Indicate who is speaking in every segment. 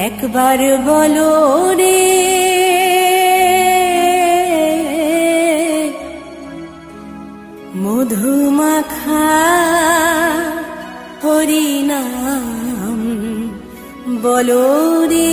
Speaker 1: একবার বলো রে মধুমাখা হরিনাম বলো রে।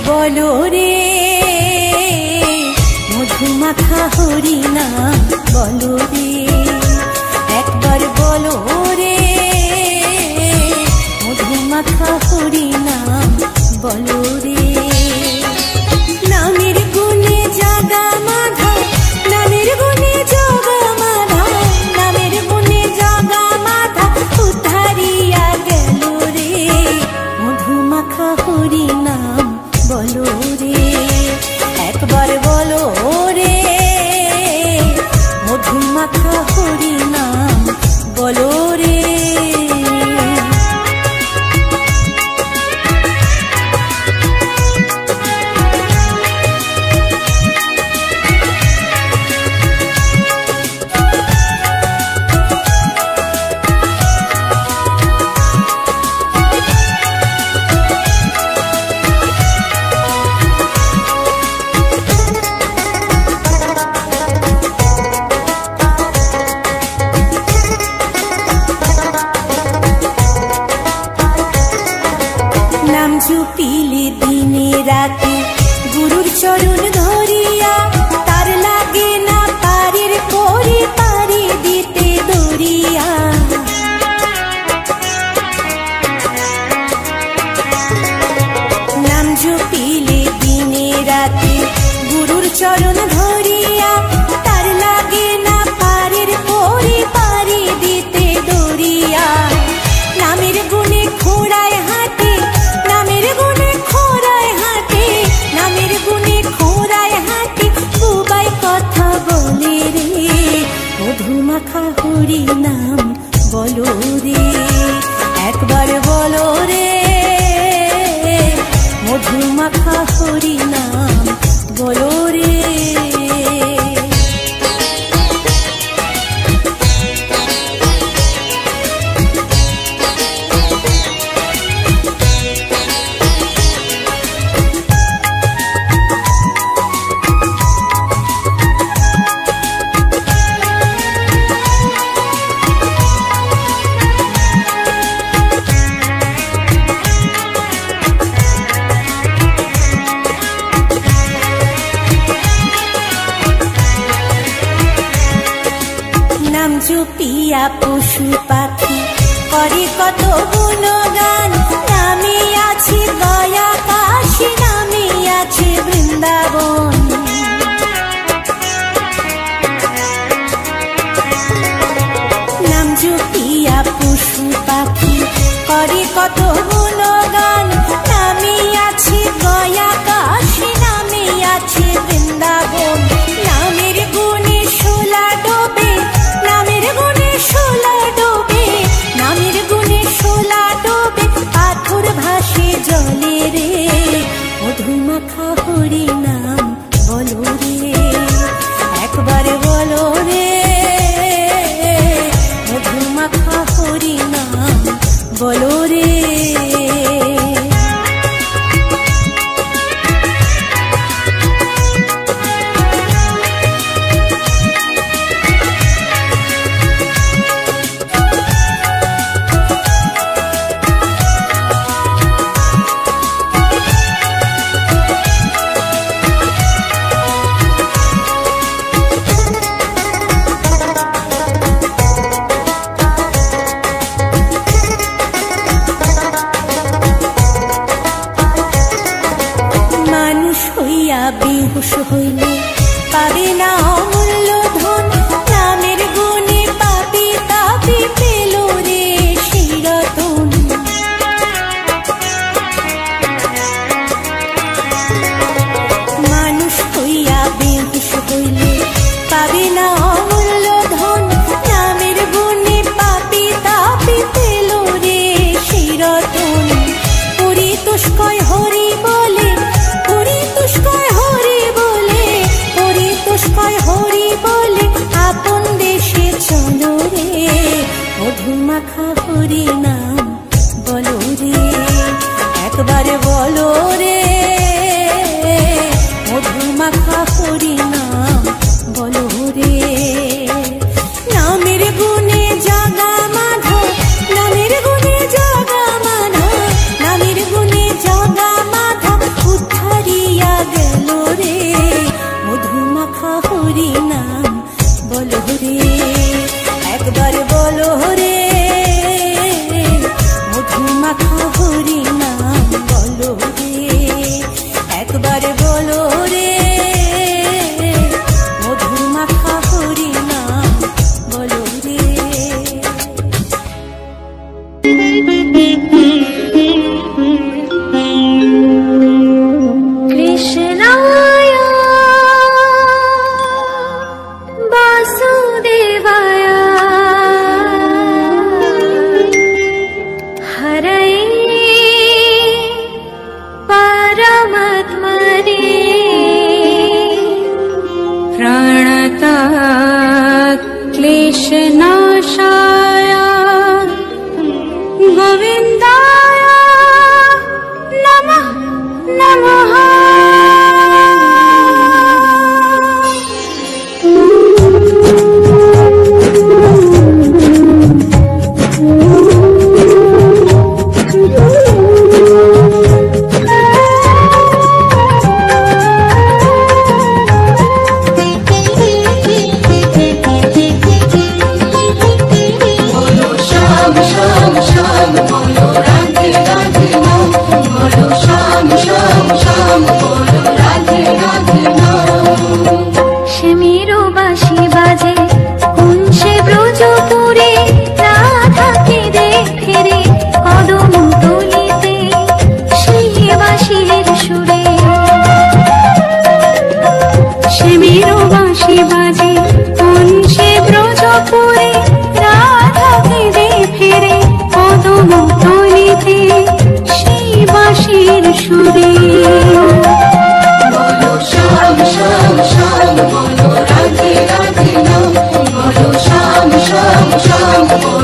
Speaker 1: বলো রে মধুমাখা হরিনাম বলো রে, একবার বলো রে মধুমাখা হরিনাম বলো রে। নামের গুণে জাগা মাধা, নামের গুণে জগা মাধা, নামের গুণে জগা মাধা উদ্ধারিয়া গেল রে মধুমাখা হরিনাম বলো রে, একবার বলো রে মধুমাখা হরিনাম বলো রে। নাম জপিলে দিনে রাতে গুরুর চরণ ধরিয়া, তার লাগে না পারির পরে পারি দিতে দরিয়া। নাম জপিলে দিনে রাতে গুরুর চরণ ধরিয়া, তার লাগে না পারির পরে পারি দিতে দরিয়া। নামের গুণে খোড়ায় হাতে, নামের গুণে খোড়ায় হাতে, নামের গুণে খোড়ায় হাতে বুবাই কথা বলে রে মধুমাখা হরিনাম বলো রে, একবার বলো রে মধুমাখা হরিনাম বলো রে। নাম জপিয়া পশু পাখি করে কত গুণগান, নামে আছে গয়া কাশী, নামে আছে বৃন্দাবন। নাম জপিয়া পশু পাখি করে কত গুণগান, নামে আছে গয়া কাশী, নামে আছে বৃন্দাবন। নামের গুণে শোলা ডোবে, নামের গুণে শোলা ডোবে, নামের গুণে শোলা ডোবে পাথর ভাসে জলে রে মধুমাখা হরিনাম বলো রে, একবার বলো রে মধুমাখা হরিনাম বলো রে। লাগে না অমূল্য ধন, নামের গুণে পাপি তাপি পেল রে সেই রতন। পরিতোষকয় হরি বলে, পরিতোষকয় হরি বলে, পরিতোষকয় হরি বলে আপন দেশে চলো রে। মধুমাখা হরি নাম বলো রে, একবার বলো রে। মধুমাখা হরি নাম বলো রে। নামের গুণে জাগা মাধব, নামের গুণে জাগা মাধব, নামের গুণে জাগা মাধব উদ্ধারিয়া গেল রে। মধুমাখা হরি নাম বলো রে, একবার বলো রে। মধুমাখা হরি নাম বলো রে, একবার বলো রে। মধুমাখা হরি নাম বলো রে। কৃষ্ণায় বাসুদেবায় হরয়ে পরমাত্মনে প্রণতাৎ ক্লেশনাশায় গোবিন্দায় নমঃ নমঃ।
Speaker 2: Sham, sham, sham,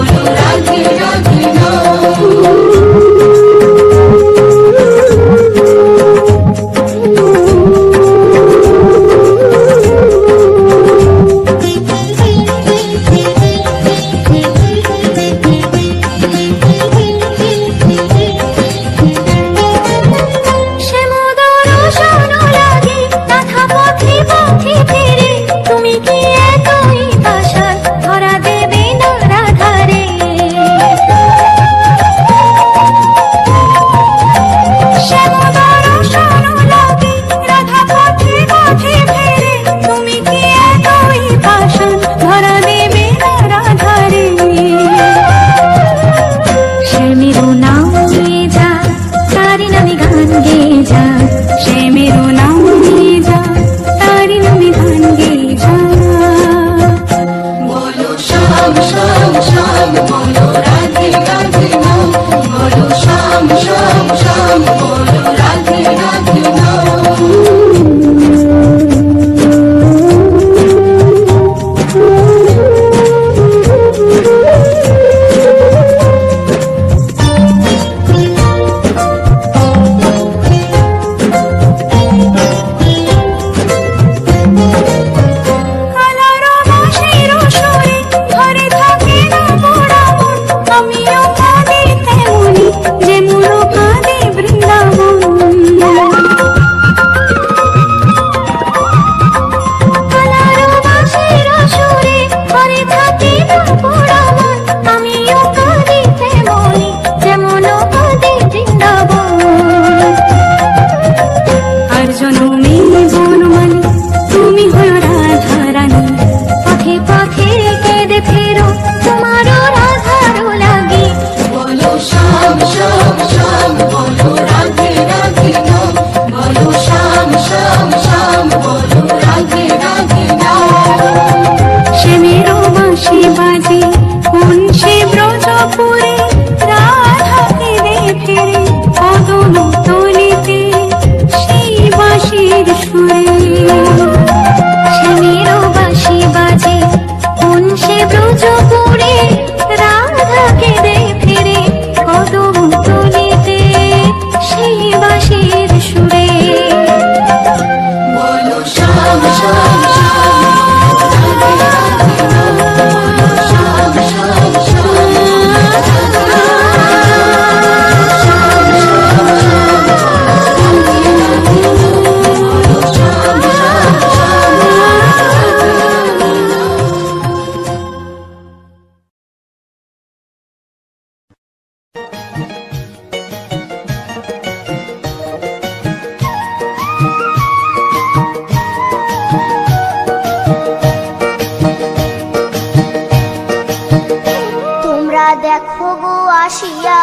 Speaker 2: আসিয়া,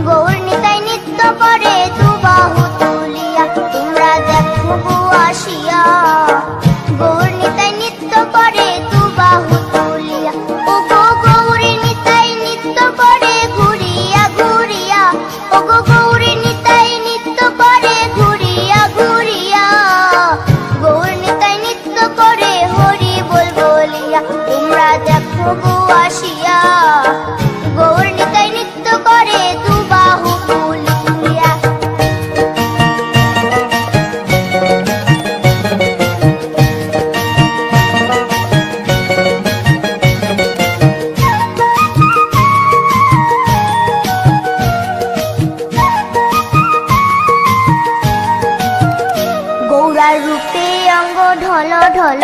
Speaker 2: গৌর নিতাই নৃত্য করে দুবাহু তুলিয়া। তোমরা দেখো গো আসিয়া, গৌর নিতাই নৃত্য করে দুবাহু তুলিয়া। ও গো গৌর নিতাই নৃত্য করে ঘুরিয়া ঘুরিয়া, ও গো গৌর নিতাই নৃত্য করে ঘুরিয়া ঘুরিয়া। গৌর নিতাই নৃত্য করে হরি বল বলিয়া। তোমরা দেখো গো আসিয়া, গৌর নিতাই নৃত্য করে দুবাহু তুলিয়া। গৌরার রূপে অঙ্গ ঢল ঢল,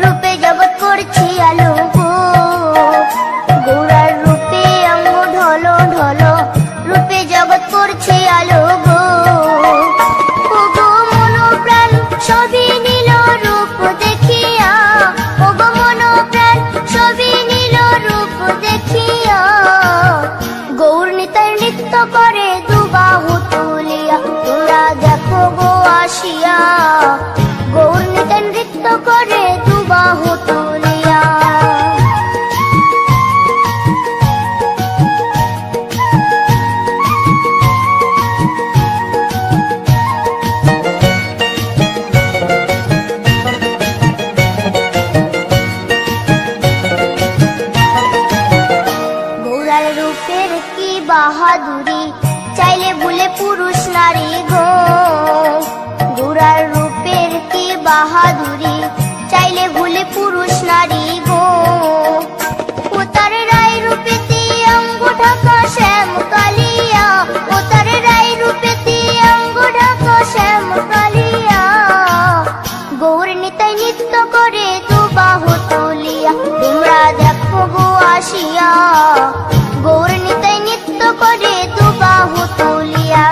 Speaker 2: রূপে জগৎ করছি আলো গো। গৌরার রূপে অঙ্গ ঢল ঢল, রূপে জগৎ করছি আলো গো। ও গো মন প্রাণ সবই নীল রূপ দেখিয়া, ও গো মন প্রাণ সবই নীল রূপ দেখিয়া। গৌর নিতাই নৃত্য করে দুবাহু তুলিয়া। তোমরা দেখো গো আসিয়া, গৌর নিতাই নৃত্য করে দুবাহু তুলিয়া। গৌরার রূপের কি বাহাদুরি, চাইলে ভুলে পুরুষ নারী গো। গৌরার রূপের কি বাহাদুরি, চাইলে ভুলে পুরুষ নারী গো। ও তার রায় রূপেতে অঙ্গ ঢাকা শ্যাম কালিয়া, ও তার রায় রূপেতে অঙ্গ ঢাকা শ্যাম কালিয়া। গৌর নিতাই নৃত্য করে দুবাহু তুলিয়া। তোমরা দেখো গো আসিয়া, গৌর নিতাই নৃত্য করে দুবাহু তুলিয়া।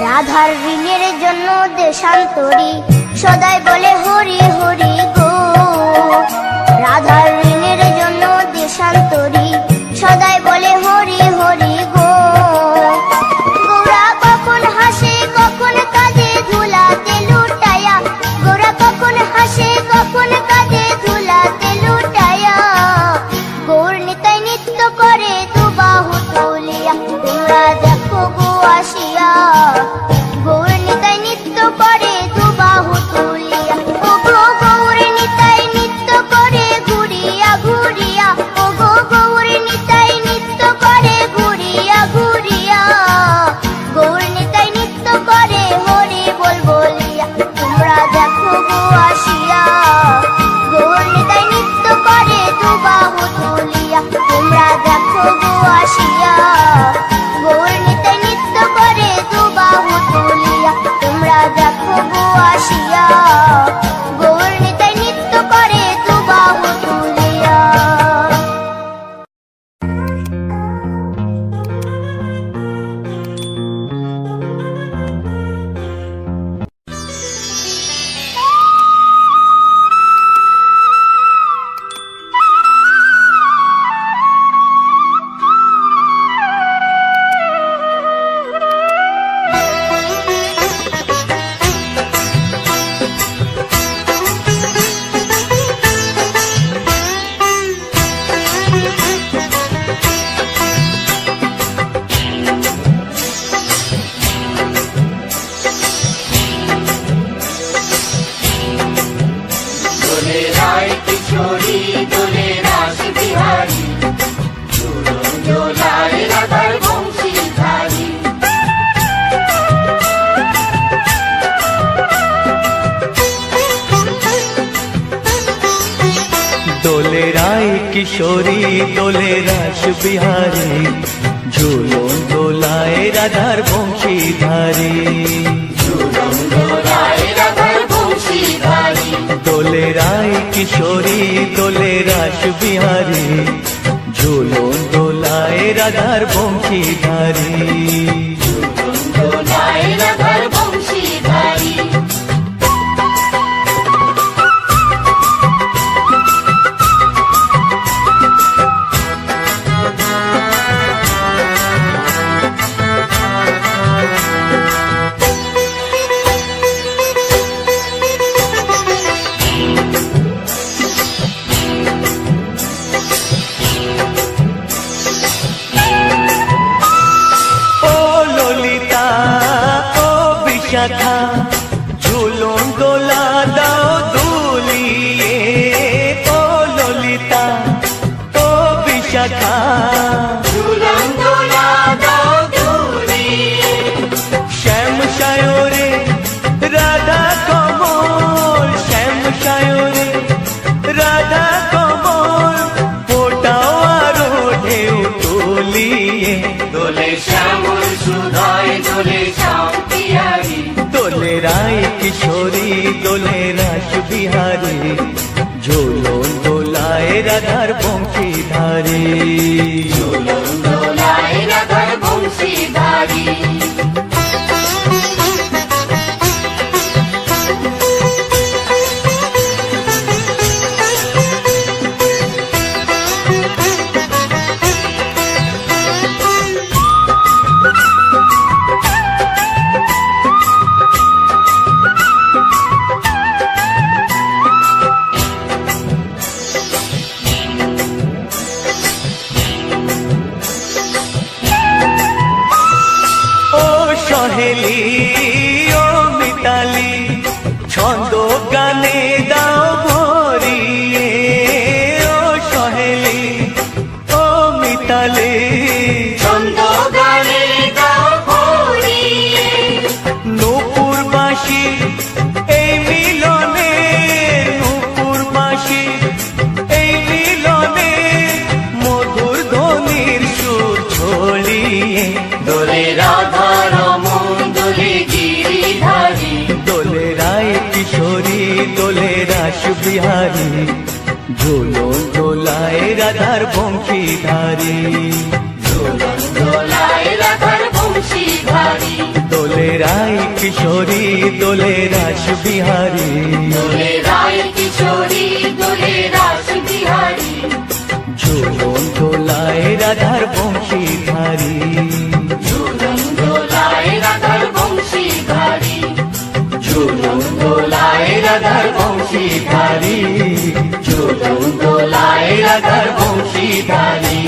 Speaker 2: রাধার ঋণের জন্য দেশান্তরী, সদাই বলে হরি হরি গো। রাধার ঋণের জন্য দেশান্তরী, সদাই বলে হরি হরি গো। গৌরা কখন হাসে কখন কাঁদে ধুলাতে লুটায়া, গৌরা কখন হাসে কখন কাঁদে ধুলাতে লুটায়া। গৌর নিতাই নৃত্য করে দুবাহু তুলিয়া। তোমরা দেখো গো আসিয়া, গৌর নিতাই নৃত্য করে দুবাহু তুলিয়া। ও গো গৌর নিতাই নৃত্য করে ঘুরিয়া ঘুরিয়া, ও গো গৌর নিতাই নৃত্য করে ঘুরিয়া ঘুরিয়া। গৌর নিতাই নৃত্য করে হরি বল বলিয়া। তোমরা দেখো গো আসিয়া, গৌর নিতাই নৃত্য করে দুবাহু তুলিয়া। তোমরা দেখো গো আসিয়া, গৌর নিতাই নৃত্য করে দুবাহু তুলিয়া। তোমরা দেখো গো আসিয়া, গৌর নিতাই নৃত্য করে দুবাহু তুলিয়া।
Speaker 3: দোলে রায় কিশোরী দোলে রাস বিহারী, ঝুলন দোলায় রাধার বংশীধারী। দোলে রায় কিশোরী দোলে রাস বিহারী, রাস বিহারী ঝুলন দোলায় রাধার বংশীধারী
Speaker 1: ঝুলন দোলায় রাধার বংশীধারী
Speaker 3: সহেলি ও মিতালি ছন্দ গানে দাও ভরিয়ে ও সহেলি ও মিতালি
Speaker 1: ছন্দ গানে দাও ভরিয়ে
Speaker 3: নূপুরবাসী এই মিলনে নূপুরবাসী এই মিলনে মধুর ধ্বনির সুর ছড়িয়ে
Speaker 1: দোলে রাধা রমন দোলে গিরিধারী
Speaker 3: দোলে রায় কিশোরী দোলে রাস বিহারী ঝুলন দোলায় রাধার বংশীধারী
Speaker 1: ঝুলন দোলায় রাধার বংশীধারী
Speaker 3: দোলে রায় কিশোরী দোলে রাস বিহারী
Speaker 1: দোলে রায় কিশোরী দোলে রাস বিহারী
Speaker 3: ঝুলন দোলায় রাধার বংশীধারী
Speaker 1: ঝুলন দোলায় রাধার বংশীধারী ঝুলন দোলায় রাধার বংশীধারী ঝুলন দোলায় রাধার বংশীধারী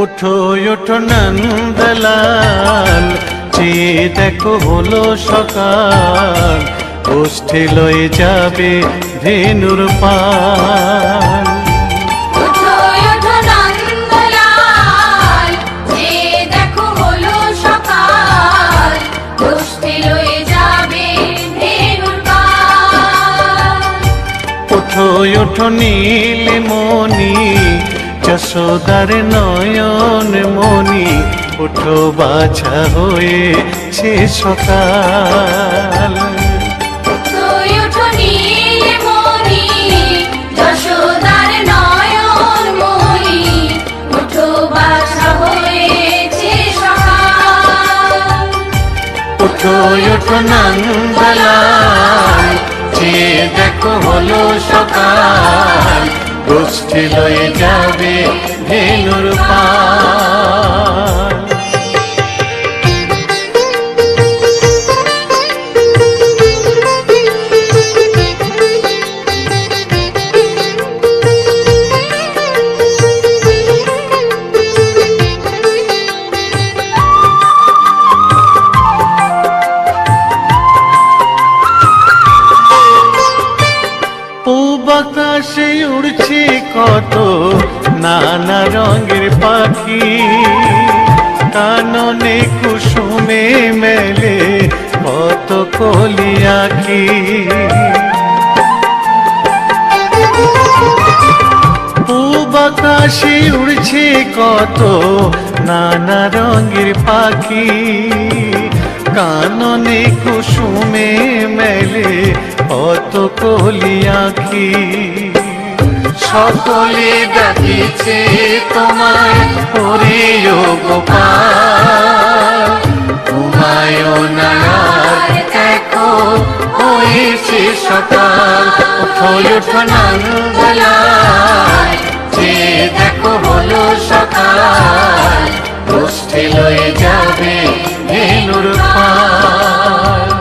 Speaker 4: ওঠো ওঠো নন্দলাল চেয়ে দেখো হলো সকাল গোষ্ঠী লয়ে যাবে ধেনুর পাল
Speaker 1: ওঠো ওঠো নন্দলাল যে দেখো হলো সকাল গোষ্ঠী লয়ে যাবে ধেনুর পাল
Speaker 4: ওঠো ওঠো নীলমণি যশোদার নয়ন মণি ওঠো বাছা হয়েছে সকাল
Speaker 1: ওঠো ওঠো নীলমণি যশোদার নয়ন মণি ওঠো বাছা হয়েছে সকাল
Speaker 4: ওঠো ওঠো নন্দলাল চেয়ে দেখো হলো সকাল গোষ্ঠী লয়ে যাবে ধেনুর পাল আকাশে উড়ছে কত নানা রঙের পাখি কাননে কুসুমে মেলে কত কলি আঁখি পূব আকাশে উড়ছে কত নানা রঙের পাখি কাননে কুসুমে মেলে কত কলি আঁখি সকলে ডাকিছে তোমায় ওরে ও গোপাল তোমায় নায়ার দেখো হয়েছে সকাল ওঠো ওঠো নন্দলাল যে দেখো হলো সকাল গোষ্ঠী লয়ে যাবে ধেনুর পাল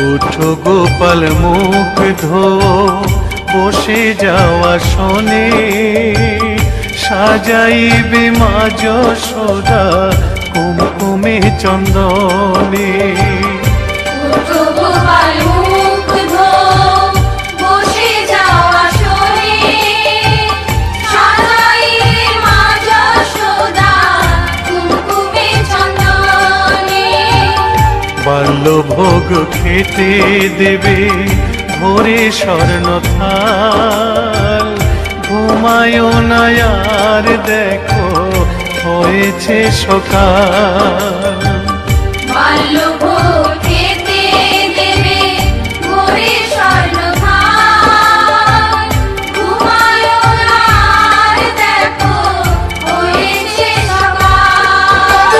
Speaker 4: উঠো
Speaker 5: গোপাল মুগ্ধ বসে যাওয়া শোনে, সাজাইবে মা যশোদা কুমকুমে চন্দনে।
Speaker 1: উঠো গোপাল মুগ্ধ বসে যাওয়া শোনে, সাজাইবে মা যশোদা কুমকুমে চন্দনে।
Speaker 5: বাল্যভোগ খেতে দেবে ভোরে স্বর্ণ থাল, ঘুমায়ো না আর দেখো হয়েছে সকাল।
Speaker 1: বাল্যভোগ খেতে দেবে ভোরে স্বর্ণ থাল, ঘুমায়ো না আর দেখো হয়েছে সকাল।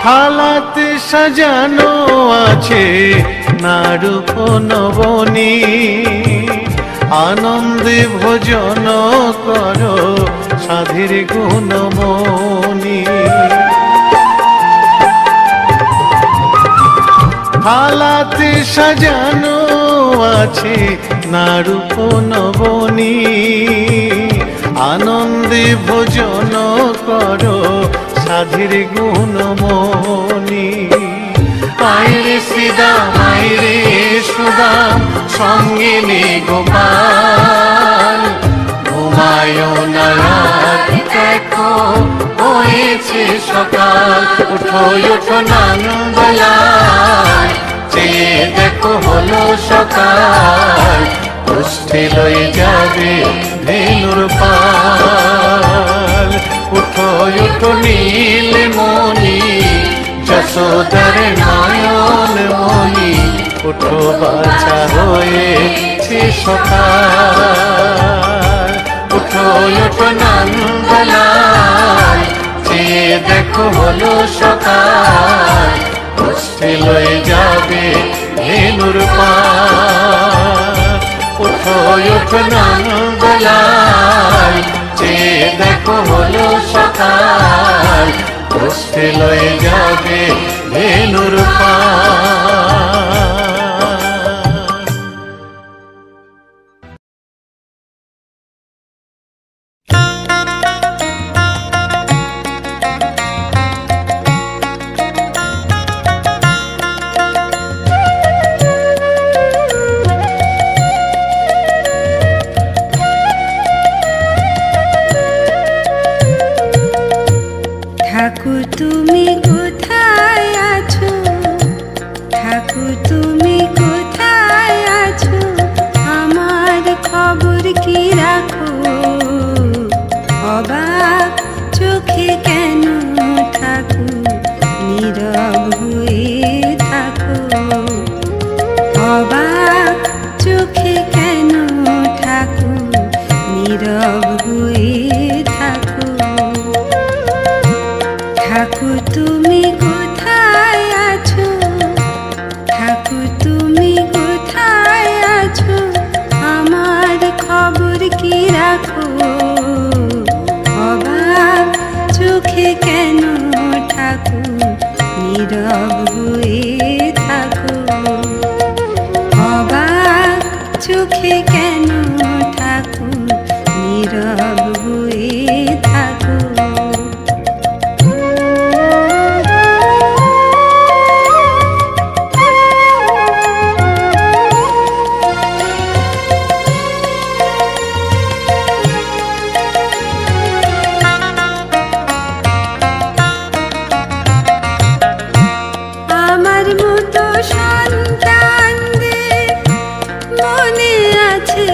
Speaker 5: থালাতে সাজানো আছে নাড়ুক নবনী, আনন্দে ভোজন করো সাধের গুণমণি। থালাতে সাজানো আছে নাড়ুক নবনী, আনন্দে ভোজন করো সাধের গুণমণি। আইরে শ্রীদাম আইরে সুদাম সঙ্গে নে গোপাল, ঘুমায়ো না আর দেখো হয়েছে সকাল। উঠো উঠো নন্দলাল, চেয়ে দেখো হলো সকাল, কুষ্ঠে লয়ে যাবে ধেনুর পাল। উঠো উঠো নীলমণি যশোদার নয়ন মণি, উঠো বাছা হয়েছে সকাল। উঠো উঠো নন্দলাল, চেয়ে দেখো হলো সকাল, কুষ্ঠে লয়ে যাবে ধেনুর পাল। উঠো উঠো নন্দলাল, চেয়ে দেখো হলো সকাল, কুষ্ঠে লয়ে যাবে ধেনুর পাল।
Speaker 6: ঠাকুর তুমি কোথায় আছো, ঠাকুর তুমি কোথায় আছো, আমার খবর কি রাখো, অবাক চোখে কেন ঠাকুর নীরব হয়ে থাকো, অবাক চোখে কেন ঠাকুর নীরব হয়ে থাকো। ঠাকুর তুমি কোথায় আছো, ঠাকুর তুমি কোথায় আছো, আমার খবর কি রাখো, অবাক চোখে কেন ঠাকুর নীরব হয়ে থাকো, অবাক চোখে কেন ঠাকুর নীরব হয়ে থাকো। আমার মতো সন্তানদের মনে আছে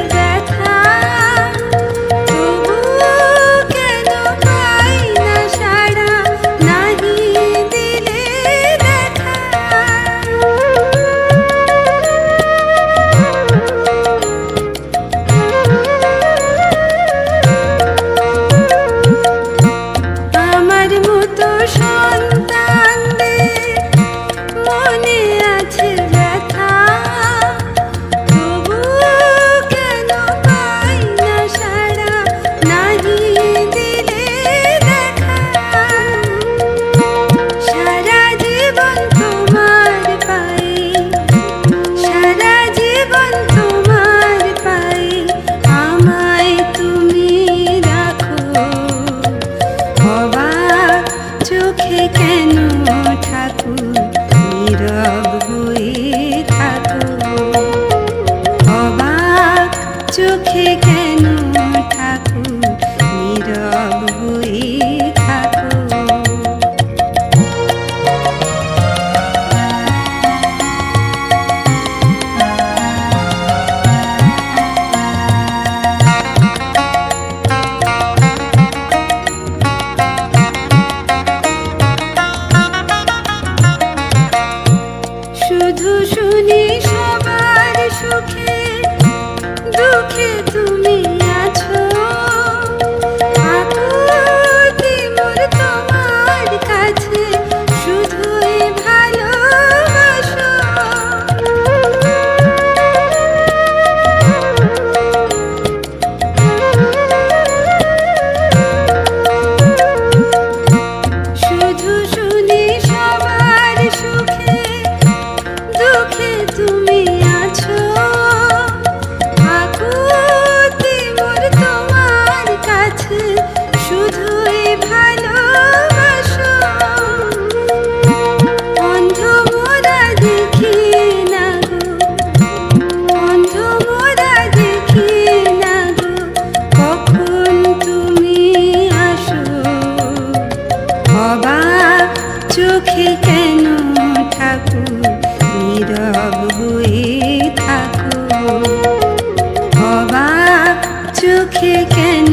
Speaker 6: অবাক চোখে কেন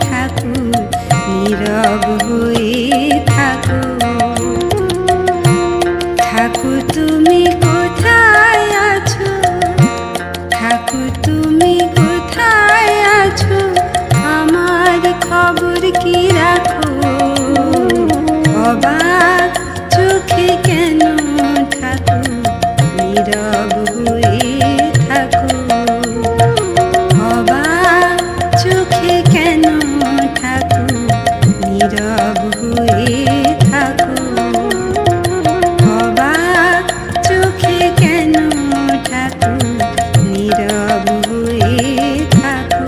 Speaker 6: ঠাকুর নীরব হয়ে থাকো? ঠাকুর তুমি কোথায় আছো? ঠাকুর তুমি কোথায় আছো? আমার খবর কি রাখো? অবাক চোখে কেন ঠাকুর নীরব হয়ে থাকো? অবাক চোখে কেন ঠাকুর নীরব হয়ে থাকো? অবাক চোখে কেন ঠাকুর নীরব হয়ে থাকো?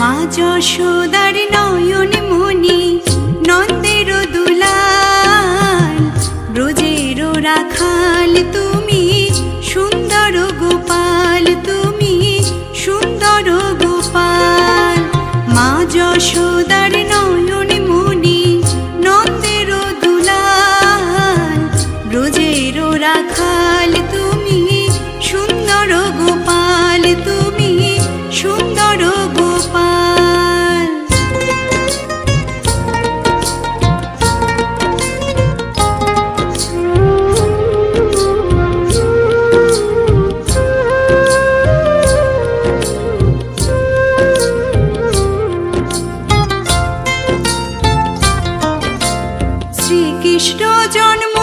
Speaker 6: মা যশোদার নয়ন মনি নন্দের দুলাল, ব্রজের রাখাল তুমি সুন্দর গোপাল, তুমি সুন্দর গোপাল। মা যশোদার নয়ন মনি নন্দের দুলাল, ব্রজের রাখাল তুমি সুন্দর গোপাল, তুমি সুন্দর গোপাল। শ্রীকৃষ্ণ জন্ম